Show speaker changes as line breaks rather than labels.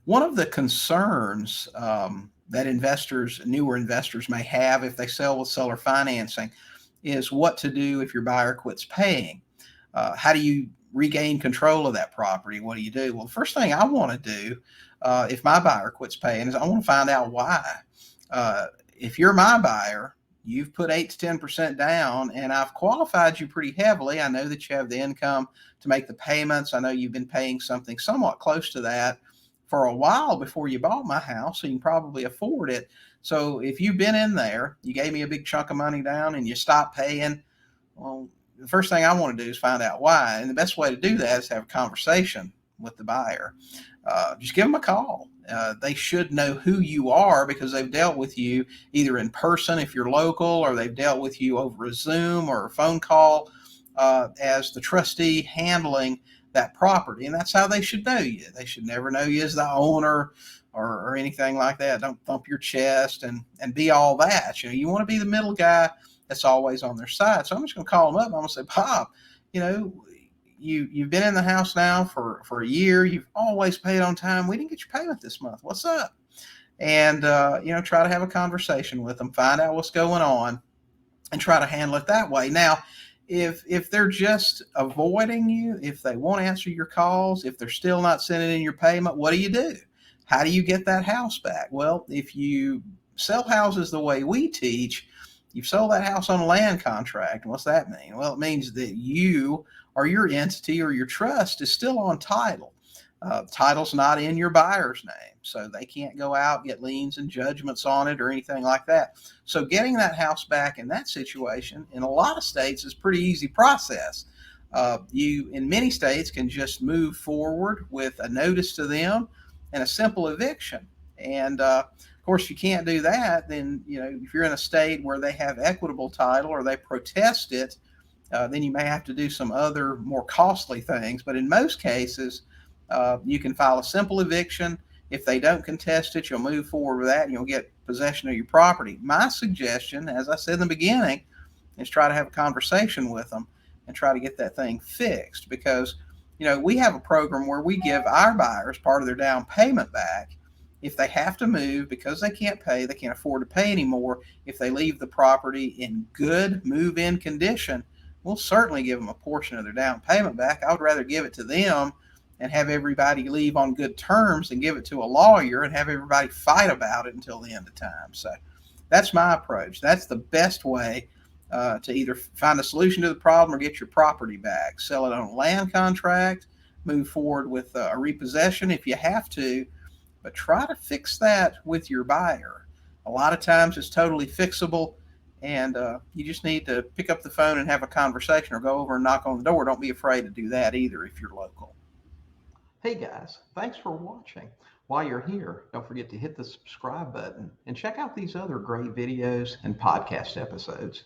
One of the concerns that newer investors may have if they sell with seller financing is what to do if your buyer quits paying. How do you regain control of that property? What do you do? Well, the first thing I want to do if my buyer quits paying is I want to find out why. If you're my buyer, you've put 8 to 10% down, and I've qualified you pretty heavily. I know that you have the income to make the payments. I know you've been paying something somewhat close to that for a while before you bought my house, so you can probably afford it. So if you've been in there, you gave me a big chunk of money down and you stopped paying, well, the first thing I want to do is find out why. And the best way to do that is have a conversation with the buyer. Just give them a call. They should know who you are because they've dealt with you either in person if you're local, or they've dealt with you over a Zoom or a phone call as the trustee handling that property. And that's how they should know you. They should never know you as the owner or anything like that. Don't thump your chest and be all that. You want to be the middle guy that's always on their side. So I'm just going to call them up. I'm going to say, Bob, you've been in the house now for a year. You've always paid on time. We didn't get your payment this month. What's up? And try to have a conversation with them, find out what's going on, and try to handle it that way. Now, if they're just avoiding you, if they won't answer your calls, if they're still not sending in your payment, what do? How do you get that house back? Well, if you sell houses the way we teach, you've sold that house on a land contract. What's that mean? Well, it means that you or your entity or your trust is still on title. Title's not in your buyer's name, so they can't go out, get liens and judgments on it or anything like that. So getting that house back in that situation in a lot of states is a pretty easy process. You, in many states, can just move forward with a notice to them and a simple eviction. And of course, if you can't do that, then if you're in a state where they have equitable title or they protest it, then you may have to do some other more costly things. But in most cases, you can file a simple eviction. If they don't contest it, you'll move forward with that and you'll get possession of your property. My suggestion, as I said in the beginning, is try to have a conversation with them and try to get that thing fixed, because we have a program where we give our buyers part of their down payment back if they have to move because they can't pay, they can't afford to pay anymore. If they leave the property in good move-in condition, we'll certainly give them a portion of their down payment back. I would rather give it to them and have everybody leave on good terms than give it to a lawyer and have everybody fight about it until the end of time. So that's my approach. That's the best way to either find a solution to the problem or get your property back. Sell it on a land contract, move forward with a repossession if you have to, but try to fix that with your buyer. A lot of times it's totally fixable, and you just need to pick up the phone and have a conversation or go over and knock on the door. Don't be afraid to do that either if you're local.
Hey guys, thanks for watching. While you're here, don't forget to hit the subscribe button and check out these other great videos and podcast episodes.